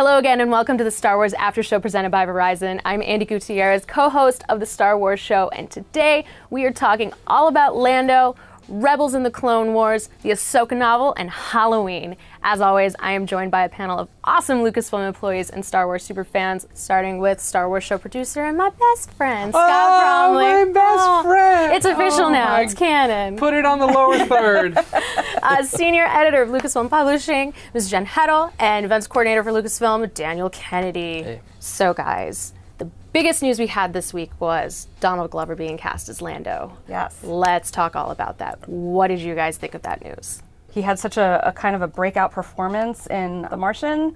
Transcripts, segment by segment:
Hello again and welcome to the Star Wars After Show presented by Verizon. I'm Andy Gutierrez, co-host of the Star Wars Show, and today we are talking all about Lando, Rebels in the Clone Wars, the Ahsoka novel, and Halloween. As always, I am joined by a panel of awesome Lucasfilm employees and Star Wars superfans, starting with Star Wars Show producer and my best friend, Scott Bromley. My best friend! It's official now, it's canon. Put it on the lower third. Senior editor of Lucasfilm Publishing, Ms. Jen Heddle, and events coordinator for Lucasfilm, Daniel Kennedy. Hey. So guys, the biggest news we had this week was Donald Glover being cast as Lando. Yes. Let's talk all about that. What did you guys think of that news? He had such a kind of a breakout performance in The Martian.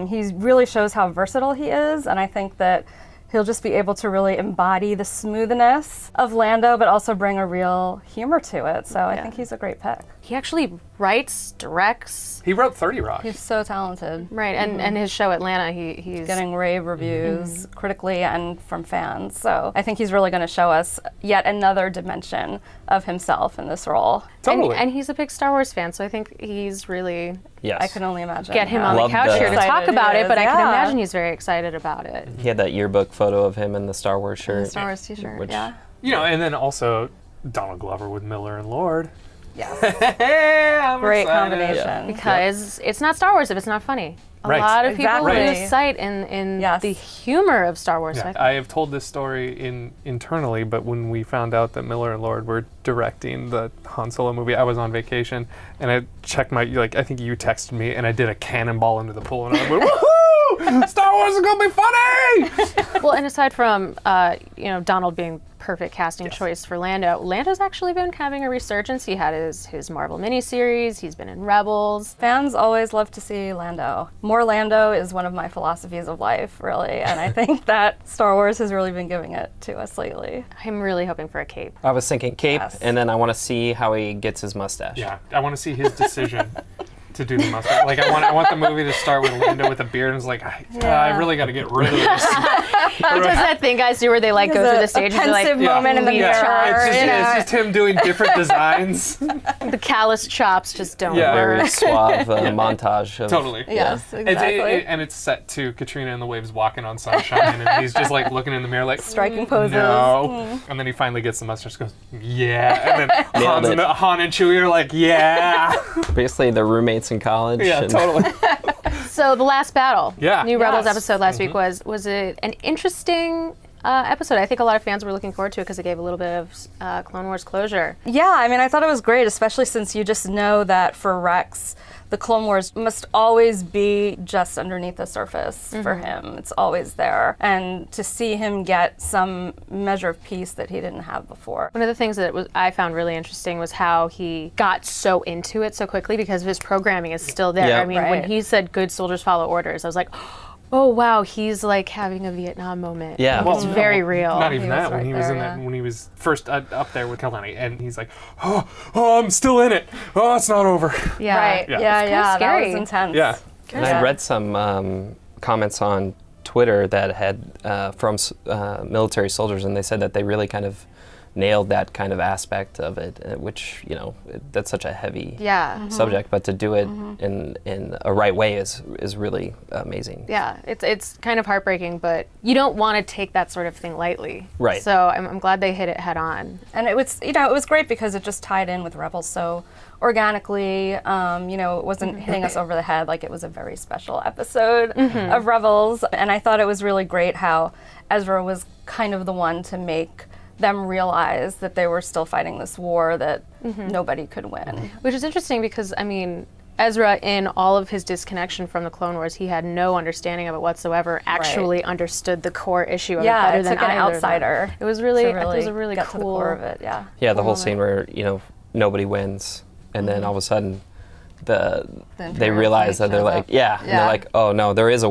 He really shows how versatile he is, and I think that he'll just be able to really embody the smoothness of Lando, but also bring a real humor to it. So I think he's a great pick. He actually writes, directs. He wrote 30 Rock. He's so talented. Right, and his show Atlanta, he's Getting rave reviews critically and from fans. So I think he's really going to show us yet another dimension of himself in this role. Totally. And he's a big Star Wars fan, so I think he's really I can only imagine. get him on the Love couch the- here to talk Excited about he it, but is, I can yeah. imagine he's very excited about it. He had that yearbook photo of him in the Star Wars shirt. Star Wars t-shirt, Which- yeah. You know, and then also Donald Glover with Miller and Lord. Yes. Hey, I'm Great excited. combination. Because it's not Star Wars if it's not funny. A Right. lot of people Exactly. lose sight in Yes. the humor of Star Wars. Yeah, I have told this story internally, but when we found out that Miller and Lord were directing the Han Solo movie, I was on vacation, and I checked my, I think you texted me, and I did a cannonball into the pool, and I went, woohoo! Star Wars is gonna be funny! Well, and aside from Donald being perfect casting choice for Lando's actually been having a resurgence. He had his Marvel miniseries. He's been in Rebels. Fans always love to see Lando. More Lando is one of my philosophies of life, really, and I think that Star Wars has really been giving it to us lately. I'm really hoping for a cape. I was thinking cape, Yes. and then I want to see how he gets his mustache. Yeah, I want to see his decision to do the mustache. Like, I want the movie to start with Lando with a beard, and it's like, I really got to get rid of this. He does that thing guys do where they like go through the stages. A They're like, pensive moment in the mirror. It's just him doing different designs. the callous chops just don't Yeah. Very work. suave montage of... Totally. Yes, exactly. And it's set to Katrina and the Waves walking on sunshine, and he's just like looking in the mirror like, Striking poses. no. And then he finally gets the mustache, goes, yeah. And then Nailed it. Han and Chewie are like, yeah. Basically, they're roommates in college. Yeah, and- totally. So the last battle, Yeah. new Rebels Yes. episode last week was it an interesting episode? I think a lot of fans were looking forward to it because it gave a little bit of Clone Wars closure. Yeah, I mean, I thought it was great, especially since you just know that for Rex, the Clone Wars must always be just underneath the surface for him. It's always there. And to see him get some measure of peace that he didn't have before. One of the things that I found really interesting was how he got so into it so quickly because his programming is still there. Yeah. I mean, when Right. he said "good soldiers follow orders," I was like, oh wow, he's like having a Vietnam moment. Yeah. It's very real. Not even He was that. When right he was there, in yeah. that, when he was first up there with Kalani, and he's like, oh, I'm still in it. Oh, it's not over. Yeah. Right, Yeah. yeah, It's kinda that scary. was intense. Yeah. And I read some comments on Twitter that had from military soldiers, and they said that they really kind of nailed that kind of aspect of it, which, that's such a heavy Yeah. subject, but to do it in a right way is really amazing. Yeah, it's kind of heartbreaking, but you don't want to take that sort of thing lightly. Right. So I'm glad they hit it head on. And it was, it was great because it just tied in with Rebels so organically. It wasn't hitting us over the head like it was a very special episode of Rebels. And I thought it was really great how Ezra was kind of the one to make them realize that they were still fighting this war that nobody could win. Which is interesting because, I mean, Ezra, in all of his disconnection from the Clone Wars, he had no understanding of it whatsoever, actually understood the core issue of it better it than took an either of them. outsider. It was really, to it was a really get cool to the core of it. Yeah. Yeah, the whole scene where, nobody wins, and then all of a sudden they Imperial realize fleet that they're shows like, up. and they're like, oh no, there was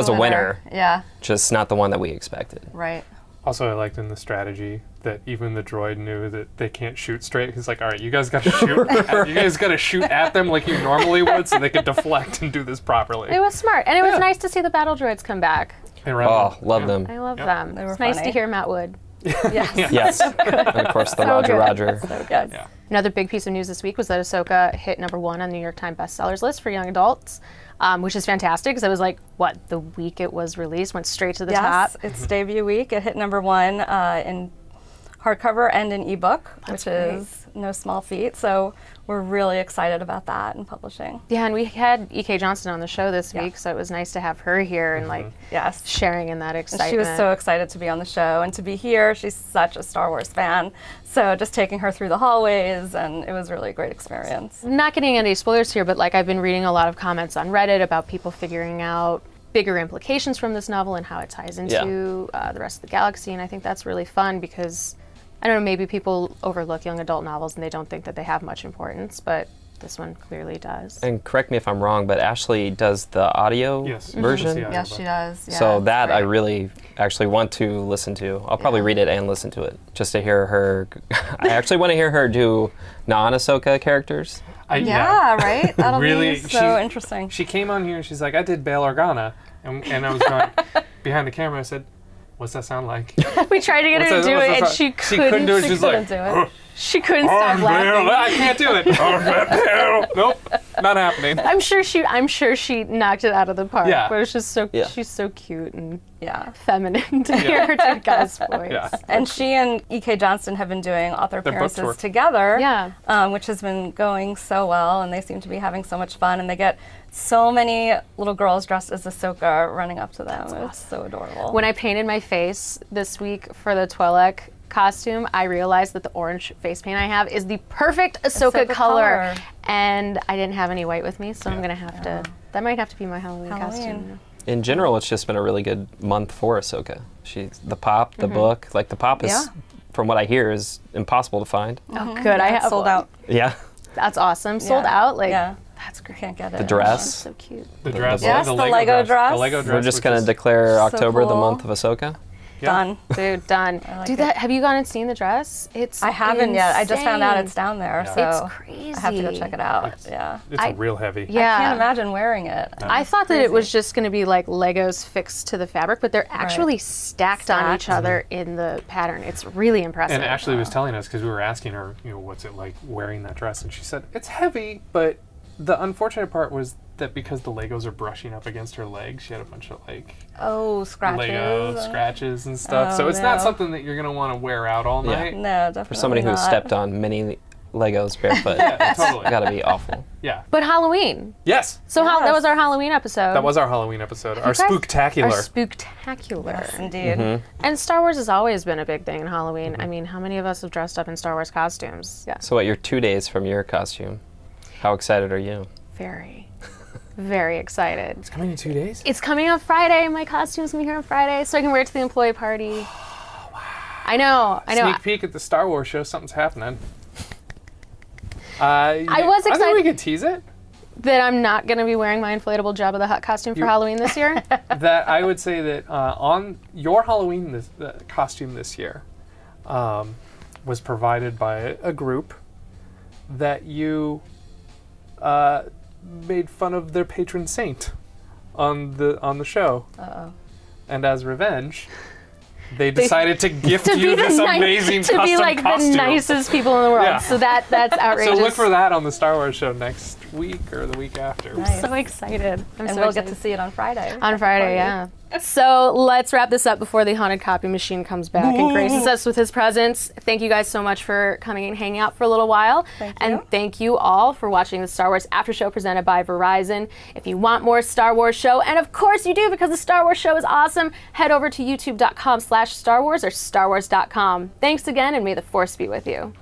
a winner, Yeah. just not the one that we expected. Right. Also, I liked in the strategy that even the droid knew that they can't shoot straight. He's like, all right, you guys got to shoot. You guys got to shoot at them like you normally would so they could deflect and do this properly. It was smart, and it was nice to see the battle droids come back. And Oh, love them. I love Yep. them. They were It's nice funny. to hear Matt Wood Yes. Yes. And of course, the So Roger good. Roger. So good. Yeah. Another big piece of news this week was that Ahsoka hit #1 on the New York Times bestsellers list for young adults, which is fantastic because it was like, the week it was released, went straight to the top. Yes, it's debut week. It hit #1 in hardcover and in ebook, which is no small feat. So we're really excited about that in publishing. Yeah, and we had Eke Johnson on the show this week, so it was nice to have her here and like Yes. sharing in that And excitement. she was so excited to be on the show and to be here. She's such a Star Wars fan. So just taking her through the hallways, and it was really a great experience. Not getting any spoilers here, but like I've been reading a lot of comments on Reddit about people figuring out bigger implications from this novel and how it ties into the rest of the galaxy, and I think that's really fun because I don't know, maybe people overlook young adult novels and they don't think that they have much importance, but this one clearly does. And correct me if I'm wrong, but Ashley does the audio Yes. version. Yeah. Yes, she does. Yeah, So it's that I great. really actually want to listen to. I'll probably read it and listen to it just to hear her. I actually want to hear her do non-Ahsoka characters. Yeah, right? That'll Really, be so interesting. She came on here and she's like, I did Bail Organa. And I was going behind the camera. I said, what's that sound like? We tried to get her to do it and she couldn't do it. She's couldn't like, do it. She couldn't stop laughing. I can't do it. Nope, not happening. I'm sure she knocked it out of the park. Yeah. But it's just so Yeah. she's so cute and Yeah. feminine to hear her do Guy's voice. Yeah. And she and Eke Johnson have been doing author Their book appearances tour. together, Yeah. which has been going so well, and they seem to be having so much fun, and they get so many little girls dressed as Ahsoka running up to them. It's so adorable. When I painted my face this week for the Twi'lek costume, I realized that the orange face paint I have is the perfect Ahsoka color. And I didn't have any white with me, so I'm going to have to, that might have to be my Halloween costume. In general, it's just been a really good month for Ahsoka. The pop, the book, like the pop is, Yeah. from what I hear, is impossible to find. Oh, good. I have sold one. out. Yeah. That's awesome. Sold out. Like, Yeah. that's great. Can't get it. The dress. That's so cute. The dress. Yes, the the Lego Lego dress. The Lego dress. We're just which going to is- declare so October the cool. month of Ahsoka. Yeah. Done. Dude, done. like Do it. that. Have you gone and seen the dress? It's I haven't yet. I just found out insane. it's down there, Yeah. so It's crazy. I have to go check it out. It's- Yeah. It's I- real heavy. Yeah. I can't imagine wearing it. I thought that it was just going to be like Legos fixed to the fabric, but they're actually stacked on each Stacked. other in the pattern. It's really impressive. And Ashley was telling us, because we were asking her, what's it like wearing that dress? And she said, it's heavy, but the unfortunate part was that because the Legos are brushing up against her legs, she had a bunch of like Oh, scratches. Lego scratches and stuff. Oh, So it's not no. something that you're going to want to wear out all Yeah. night. No, definitely For somebody not. who's stepped on many Legos barefoot, Yeah, totally. gotta be awful. Yeah. But Halloween. Yes. So that Yes. was our Halloween episode. That was our Halloween episode. Our You guys- spooktacular. Our spooktacular. Yes, indeed. Mm-hmm. And Star Wars has always been a big thing in Halloween. I mean, how many of us have dressed up in Star Wars costumes? Yeah. So, what, you're 2 days from your costume? How excited are you? Very, very excited. It's coming in 2 days? It's coming on Friday. My costume's gonna be here on Friday, so I can wear it to the employee party. I know. Sneak peek at the Star Wars show. Something's happening. I was I think excited- we could tease it. That I'm not gonna be wearing my inflatable Jabba the Hutt costume for Halloween this year. That I would say that on your Halloween costume this year was provided by a group that you made fun of their patron saint on the show. Uh-oh. And as revenge, they decided to gift to you be this the amazing to custom be like costume. the nicest people in the world. Yeah. So that's outrageous. So look for that on the Star Wars show next week or the week after. Nice. So excited. I'm And so we'll excited. get to see it on Friday. On Friday, yeah. So let's wrap this up before the haunted copy machine comes back and graces us with his presence. Thank you guys so much for coming and hanging out for a little while. Thank And you. thank you all for watching the Star Wars After Show presented by Verizon. If you want more Star Wars show, and of course you do because the Star Wars show is awesome, head over to youtube.com/Star Wars or starwars.com. Thanks again, and may the Force be with you.